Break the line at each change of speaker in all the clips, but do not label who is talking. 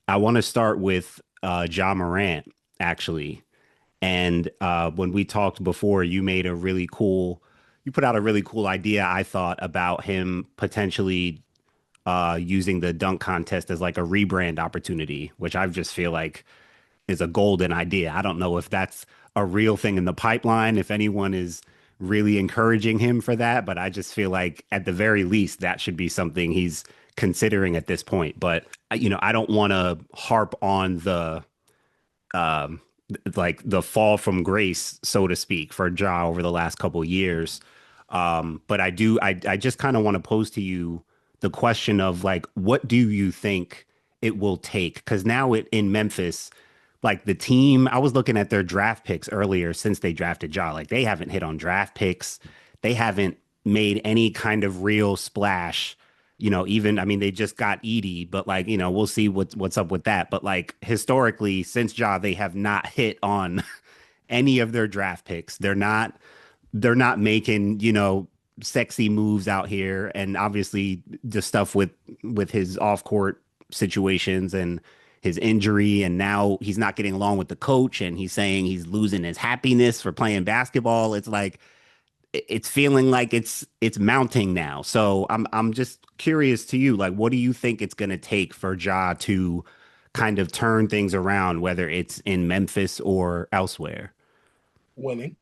I want to start with Ja Morant, actually. And when we talked before, you put out a really cool idea, I thought, about him potentially using the dunk contest as like a rebrand opportunity, which I just feel like is a golden idea. I don't know if that's a real thing in the pipeline, if anyone is really encouraging him for that, but I just feel like at the very least that should be something he's considering at this point. But I don't want to harp on the um like the fall from grace, so to speak, for Ja over the last couple of years. But I just kind of want to pose to you the question of like, what do you think it will take? Because now in Memphis, like the team, I was looking at their draft picks earlier since they drafted Ja. Like they haven't hit on draft picks. They haven't made any kind of real splash. Even I mean, they just got Edie, but like, we'll see what's up with that. But like historically, since Ja, they have not hit on any of their draft picks. They're not making, sexy moves out here. And obviously the stuff with his off court situations and his injury, and now he's not getting along with the coach and he's saying he's losing his happiness for playing basketball. It's like it's feeling like it's mounting now. So I'm just curious to you, like, what do you think it's gonna take for Ja to kind of turn things around, whether it's in Memphis or elsewhere?
Winning.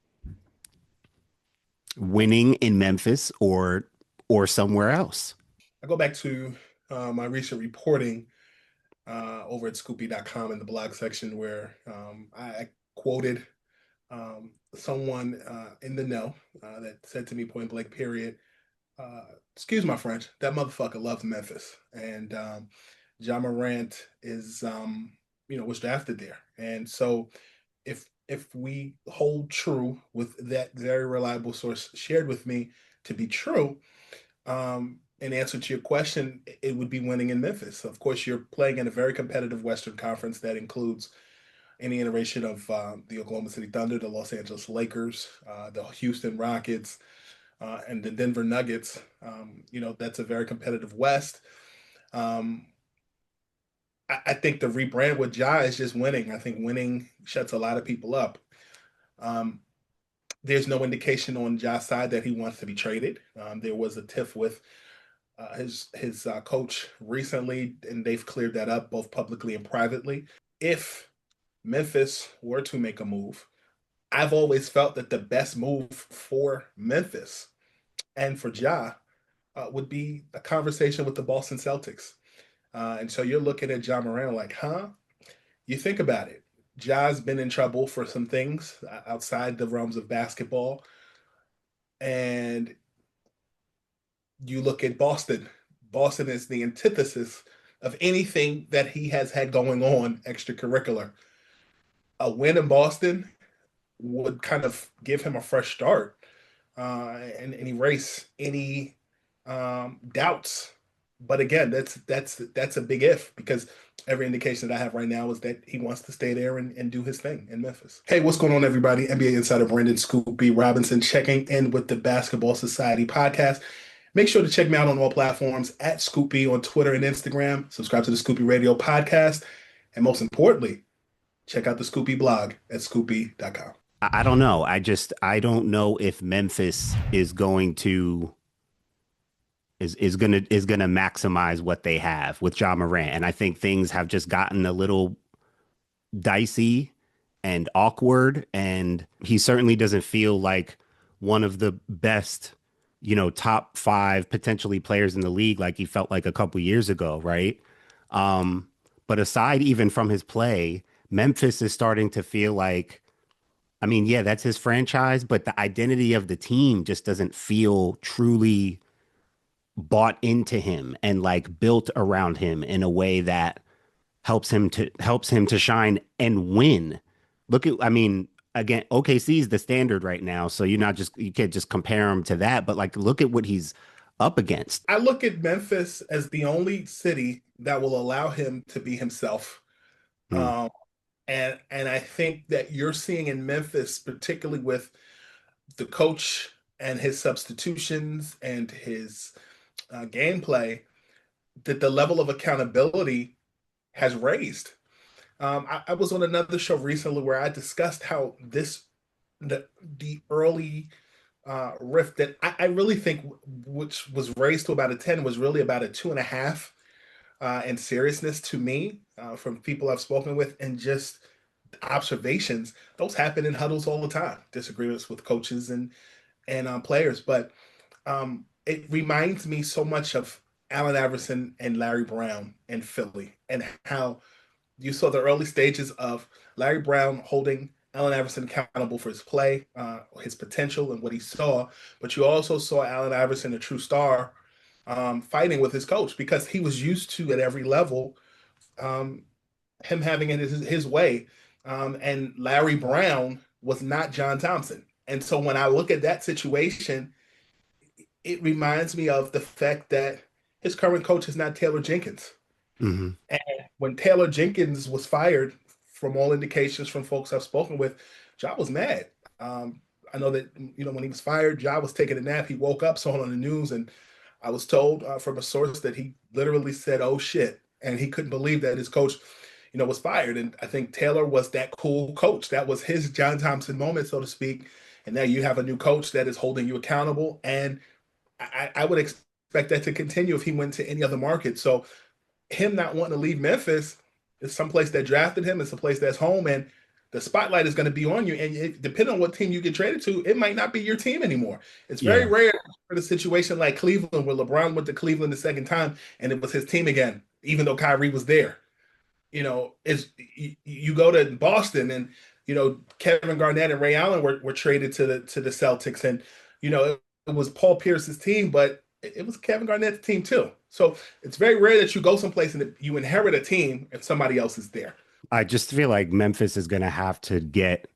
Winning in Memphis or somewhere else.
I go back to my recent reporting over at Scoopy.com in the blog section where I quoted someone in the know that said to me point blank, period, excuse my French, that motherfucker loves Memphis. And Ja Morant was drafted there. And so if we hold true with that very reliable source shared with me to be true, in answer to your question, it would be winning in Memphis. Of course, you're playing in a very competitive Western Conference that includes any iteration of the Oklahoma City Thunder, the Los Angeles Lakers, the Houston Rockets, and the Denver Nuggets. That's a very competitive West. Um, I think the rebrand with Ja is just winning. I think winning shuts a lot of people up. Um, there's no indication on Ja's side that he wants to be traded. There was a tiff with his coach recently, and they've cleared that up both publicly and privately. If Memphis were to make a move, I've always felt that the best move for Memphis and for Ja would be a conversation with the Boston Celtics. And so you're looking at Ja Morant like, huh? You think about it. Ja's been in trouble for some things outside the realms of basketball. And you look at Boston. Boston is the antithesis of anything that he has had going on extracurricular. A win in Boston would kind of give him a fresh start and erase any doubts. But again, that's a big if because every indication that I have right now is that he wants to stay there and do his thing in Memphis. Hey, what's going on, everybody? NBA insider Brandon Scoop B. Robinson checking in with the Basketball Society podcast. Make sure to check me out on all platforms at Scoopy on Twitter and Instagram. Subscribe to the Scoopy Radio podcast. And most importantly, check out the Scoopy blog at scoopy.com.
I don't know. I don't know if Memphis is gonna maximize what they have with Ja Morant. And I think things have just gotten a little dicey and awkward. And he certainly doesn't feel like one of the best, top five potentially players in the league like he felt like a couple years ago, right? Um, but aside even from his play, Memphis is starting to feel like, I mean, yeah, that's his franchise, but the identity of the team just doesn't feel truly bought into him and like built around him in a way that helps him to shine and win. I mean, again, OKC is the standard right now, so you can't just compare him to that, but like look at what he's up against.
I look at Memphis as the only city that will allow him to be himself.
Hmm.
Um, and I think that you're seeing in Memphis, particularly with the coach and his substitutions and his gameplay, that the level of accountability has raised. I was on another show recently where I discussed how the early rift that I really think, which was raised to about a 10, was really about a 2.5 in seriousness to me, from people I've spoken with, and just observations. Those happen in huddles all the time, disagreements with coaches and players. But it reminds me so much of Allen Iverson and Larry Brown in Philly, and how you saw the early stages of Larry Brown holding Allen Iverson accountable for his play, his potential, and what he saw. But you also saw Allen Iverson, a true star, fighting with his coach because he was used to at every level, um, him having it his way. And Larry Brown was not John Thompson. And so when I look at that situation, it reminds me of the fact that his current coach is not Taylor Jenkins.
Hmm.
And when Taylor Jenkins was fired, from all indications from folks I've spoken with, Ja was mad. I know that when he was fired, Ja was taking a nap. He woke up, saw it on the news, and I was told from a source that he literally said, "Oh shit," and he couldn't believe that his coach, was fired. And I think Taylor was that cool coach. That was his John Thompson moment, so to speak. And now you have a new coach that is holding you accountable, and I would expect that to continue if he went to any other market. So him not wanting to leave Memphis is someplace that drafted him. It's a place that's home, and the spotlight is going to be on you. And depending on what team you get traded to, it might not be your team anymore. It's very
Yeah.
rare for the situation like Cleveland, where LeBron went to Cleveland the second time, and it was his team again, even though Kyrie was there. Is you go to Boston, and Kevin Garnett and Ray Allen were traded to the Celtics, and it was Paul Pierce's team, but it was Kevin Garnett's team too. So it's very rare that you go someplace and you inherit a team if somebody else is there.
I just feel like Memphis is going to have to get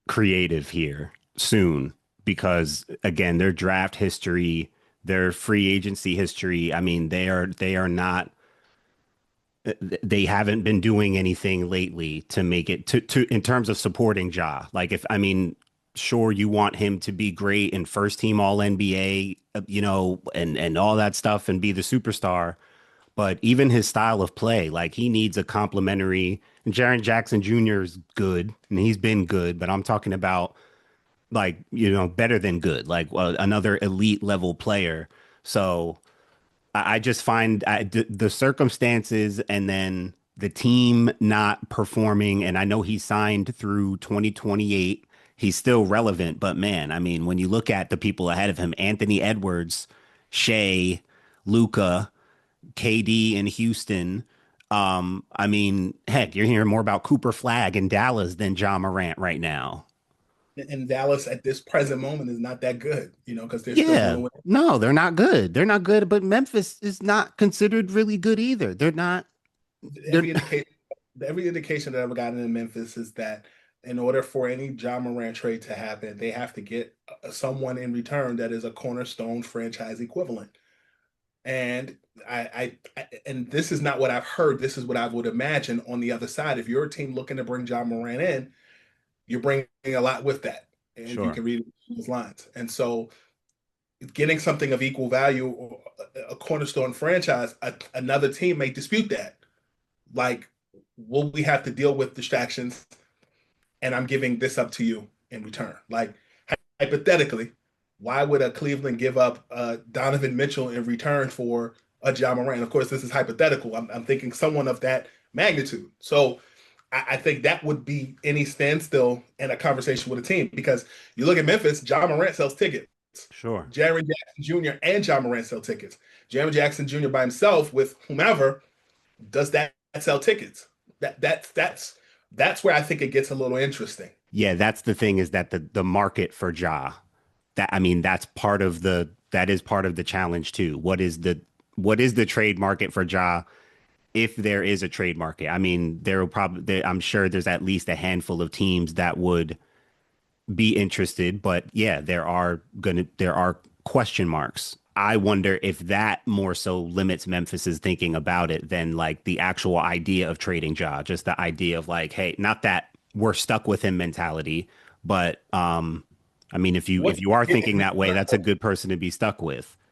creative here soon because again, their draft history, their free agency history, I mean, they are not they haven't been doing anything lately to make it to in terms of supporting Ja. Like if I mean, sure you want him to be great and first team all NBA, and all that stuff and be the superstar, but even his style of play, like he needs a complementary. And Jaren Jackson Jr. is good and he's been good, but I'm talking about like, better than good, like another elite level player. So I just find the circumstances and then the team not performing. And I know he signed through 2028. He's still relevant, but man, I mean, when you look at the people ahead of him, Anthony Edwards, Shea, Luca, KD in Houston. I mean, heck, you're hearing more about Cooper Flag in Dallas than Ja Morant right now.
And Dallas at this present moment is not that good, because they're still
Yeah,
dealing with
no, they're not good. They're not good, but Memphis is not considered really good either. They're not. They're
every indication. Every indication that I've gotten in Memphis is that in order for any John Morant trade to happen, they have to get someone in return that is a cornerstone franchise equivalent. And and this is not what I've heard. This is what I would imagine on the other side. If you're a team looking to bring John Moran in, you're bringing a lot with that, and you
sure.
can read those lines. And so, getting something of equal value, or a cornerstone franchise, another team may dispute that. Like, will we have to deal with distractions? And I'm giving this up to you in return. Like, hypothetically, why would a Cleveland give up Donovan Mitchell in return for a Ja Morant? Of course, this is hypothetical. I'm thinking someone of that magnitude. So I think that would be any standstill in a conversation with a team, because you look at Memphis, Ja Morant sells tickets.
Sure.
Jaren Jackson Jr. and Ja Morant sell tickets. Jaren Jackson Jr. by himself with whomever, does that sell tickets? That's where I think it gets a little interesting.
Yeah, that's the thing is that the market for Ja, that I mean, that is part of the challenge too. What is the trade market for Ja if there is a trade market? I mean, I'm sure there's at least a handful of teams that would be interested, but yeah, there are question marks. I wonder if that more so limits Memphis's thinking about it than like the actual idea of trading Ja, just the idea of like, hey, not that we're stuck with him mentality, but I mean, if you
What
if you are
get in
thinking that way,
return
that's a good person to be stuck with.